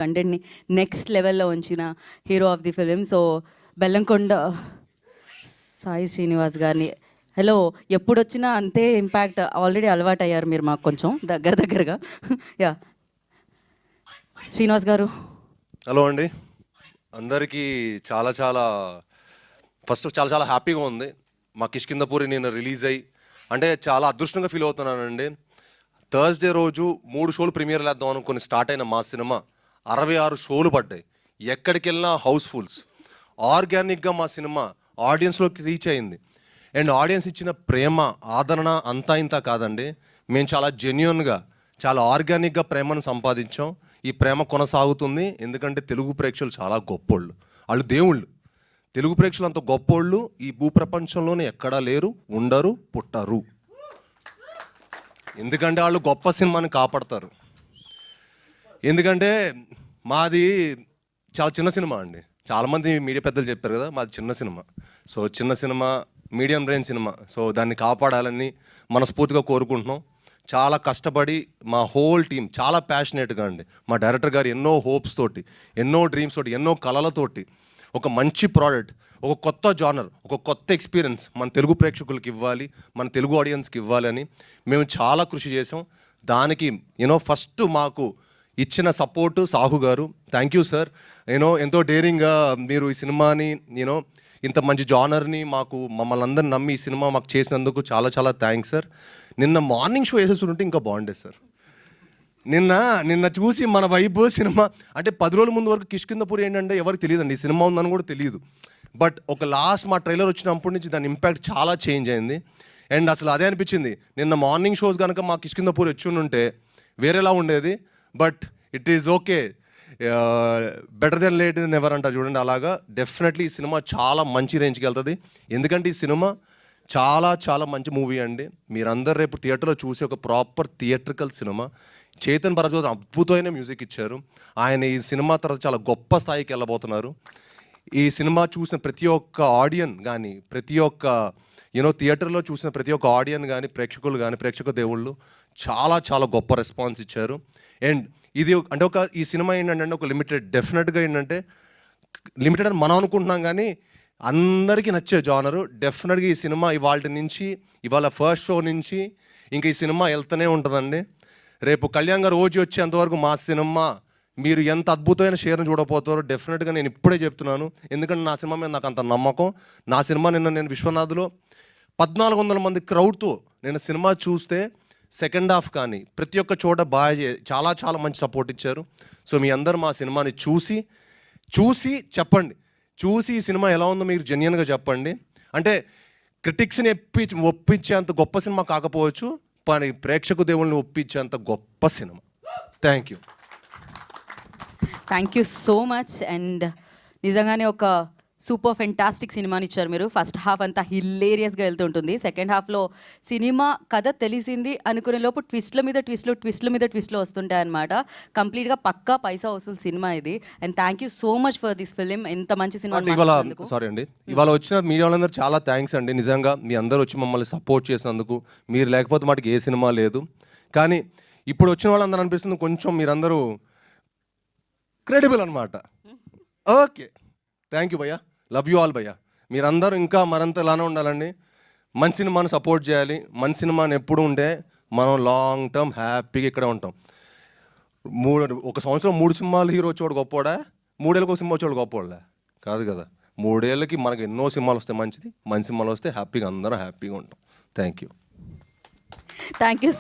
కంటెంట్ని నెక్స్ట్ లెవెల్లో ఉంచిన hero of the film. So Bellamkonda Sai Srinivas గారిని హలో ఎప్పుడు వచ్చినా అంతే ఇంపాక్ట్, ఆల్రెడీ అలవాటు అయ్యారు మీరు మాకు కొంచెం దగ్గరగా. యా శ్రీనివాస్ గారు. హలో అండి, అందరికీ చాలా చాలా ఫస్ట్ చాలా హ్యాపీగా ఉంది. మా కిష్కిందపూరి నేను రిలీజ్ అయ్యి అంటే చాలా అదృష్టంగా ఫీల్ అవుతున్నానండి. థర్స్డే రోజు 3 షోలు ప్రీమియర్ వేద్దాం అనుకుని స్టార్ట్ అయిన మా సినిమా 66 షోలు పడ్డాయి. ఎక్కడికి వెళ్ళినా హౌస్ఫుల్స్. ఆర్గానిక్గా మా సినిమా ఆడియన్స్లోకి రీచ్ అయింది. అండ్ ఆడియన్స్ ఇచ్చిన ప్రేమ ఆదరణ అంతా ఇంత కాదండి, మేము చాలా జెన్యూన్గా చాలా ఆర్గానిక్గా ప్రేమను సంపాదించాం. ఈ ప్రేమ కొనసాగుతుంది, ఎందుకంటే తెలుగు ప్రేక్షకులు చాలా గొప్పోళ్ళు, వాళ్ళు దేవుళ్ళు. తెలుగు ప్రేక్షకులు అంత గొప్పోళ్ళు ఈ భూప్రపంచంలోనే ఎక్కడా లేరు, ఉండరు, పుట్టరు. ఎందుకంటే వాళ్ళు గొప్ప సినిమాని కాపాడతారు. ఎందుకంటే మాది చాలా చిన్న సినిమా అండి. చాలామంది మీడియా పెద్దలు చెప్పారు కదా, మాది చిన్న సినిమా. సో చిన్న cinema, medium range cinema. So దాన్ని కాపాడాలని మనస్ఫూర్తిగా కోరుకుంటున్నాం. చాలా కష్టపడి మా హోల్ టీం చాలా ప్యాషనేట్గా అండి. మా డైరెక్టర్ గారు ఎన్నో హోప్స్ తోటి, ఎన్నో డ్రీమ్స్ తోటి, ఎన్నో కళలతోటి ఒక మంచి ప్రోడక్ట్, ఒక కొత్త జానర్, ఒక కొత్త ఎక్స్పీరియన్స్ మన తెలుగు ప్రేక్షకులకి ఇవ్వాలి, మన తెలుగు ఆడియన్స్కి ఇవ్వాలని మేము చాలా కృషి చేసాం. దానికి ఫస్ట్ మాకు ఇచ్చిన సపోర్టు సాహు గారు. Thank you sir. ఎంతో డేరింగ్గా మీరు ఈ సినిమాని ఇంత మంచి జానర్ని మమ్మల్ని అందరిని నమ్మి ఈ సినిమా మాకు చేసినందుకు చాలా చాలా థ్యాంక్స్ సార్. నిన్న మార్నింగ్ షో వేసేస్తుంటే ఇంకా బాగుండేది సార్. నిన్న చూసి మన వైబ్ సినిమా అంటే 10 రోజుల ముందు వరకు కిష్కిందపూరి ఏంటంటే ఎవరికి తెలియదండి, ఈ సినిమా ఉందని కూడా తెలియదు. బట్ ఒక లాస్ట్ మా ట్రైలర్ వచ్చినప్పటి నుంచి దాని ఇంపాక్ట్ చాలా చేంజ్ అయింది. అండ్ అసలు అదే అనిపించింది, నిన్న మార్నింగ్ షోస్ కనుక మా కిష్కిందపూరి వచ్చి ఉంటే వేరేలా ఉండేది. But it is okay, better than late than ever అంటారు చూడండి, అలాగా డెఫినెట్లీ ఈ సినిమా చాలా మంచి రేంజ్కి వెళ్తుంది. ఎందుకంటే ఈ సినిమా చాలా చాలా మంచి మూవీ అండి. మీరందరూ రేపు థియేటర్లో చూసి ఒక proper theatrical cinema. Chetan Bharadwaj అద్భుతమైన మ్యూజిక్ ఇచ్చారు. ఆయన ఈ సినిమా తర్వాత చాలా గొప్ప స్థాయికి వెళ్ళబోతున్నారు. ఈ సినిమా చూసిన ప్రతి ఒక్క ఆడియన్ కానీ, ప్రతి ఒక్క థియేటర్లో చూసిన ప్రతి ఒక్క ఆడియన్ కానీ, ప్రేక్షకులు కానీ, ప్రేక్షక దేవుళ్ళు చాలా చాలా గొప్ప రెస్పాన్స్ ఇచ్చారు. అండ్ ఇది అంటే ఈ సినిమా ఏంటంటే ఒక లిమిటెడ్, డెఫినెట్గా ఏంటంటే లిమిటెడ్ అని మనం అనుకుంటున్నాం కానీ అందరికీ నచ్చే జానరు. డెఫినెట్గా ఈ సినిమా ఇవాళ ఫస్ట్ షో నుంచి ఇంకా ఈ సినిమా వెళ్తూనే ఉంటుందండి. రేపు కళ్యాణ్ గారు ఓజీ వచ్చేంతవరకు మా సినిమా మీరు ఎంత అద్భుతమైన షేర్ని చూడబోతారో డెఫినెట్గా నేను ఇప్పుడే చెప్తున్నాను. ఎందుకంటే నా సినిమా మీద నాకు అంత నమ్మకం. నా సినిమా నేను విశ్వనాథ్లో 1400 మంది క్రౌడ్తో నేను సినిమా చూస్తే సెకండ్ హాఫ్ కానీ ప్రతి ఒక్క చోట చాలా చాలా మంచి సపోర్ట్ ఇచ్చారు. సో మీ అందరూ మా సినిమాని చూసి చెప్పండి, చూసి ఈ సినిమా ఎలా ఉందో మీరు జెన్యున్గా చెప్పండి. అంటే క్రిటిక్స్ని ఒప్పించేంత గొప్ప సినిమా కాకపోవచ్చు, కానీ ప్రేక్షకు దేవుళ్ళని ఒప్పించేంత గొప్ప cinema. Thank you so much. And నిజంగానే ఒక సూపర్ ఫెంటాస్టిక్ సినిమాని ఇచ్చారు మీరు. ఫస్ట్ హాఫ్ అంతా హిల్లేరియస్గా వెళ్తుంటుంది. సెకండ్ హాఫ్లో సినిమా కథ తెలిసింది అనుకునే లోపు ట్విస్ట్ల మీద ట్విస్ట్లు వస్తుంటాయి అనమాట. కంప్లీట్గా పక్కా పైసా వసూలు సినిమా ఇది. And thank you so much for this film. ఎంత మంచి సినిమా. సారీ అండి, ఇవాళ వచ్చిన మీడియా వాళ్ళందరూ చాలా థ్యాంక్స్ అండి. నిజంగా మీ అందరూ వచ్చి మమ్మల్ని సపోర్ట్ చేసినందుకు. మీరు లేకపోతే మాకు ఏ సినిమా లేదు. కానీ ఇప్పుడు వచ్చిన వాళ్ళందరూ అనిపిస్తుంది కొంచెం మీరందరూ క్రెడిబుల్ అనమాట. ఓకే, థ్యాంక్ యూ భయ్యా, లవ్ యూ ఆల్ భయ్యా. మీరందరూ ఇంకా మరింత ఇలానే ఉండాలండి. మంచి సినిమాని సపోర్ట్ చేయాలి. మంచి సినిమాని ఎప్పుడు ఉంటే మనం లాంగ్ టర్మ్ హ్యాపీగా ఇక్కడ ఉంటాం. ఒక సంవత్సరం 3 సినిమాలు హీరో వచ్చేవాడు గొప్పోడా, 3 ఏళ్ళకి ఒక సినిమా వచ్చేవాడు గొప్పోడా కాదు కదా. 3 ఏళ్ళకి మనకి ఎన్నో సినిమాలు వస్తే మంచిది. మంచి సినిమాలు వస్తే హ్యాపీగా అందరం హ్యాపీగా ఉంటాం. Thank you.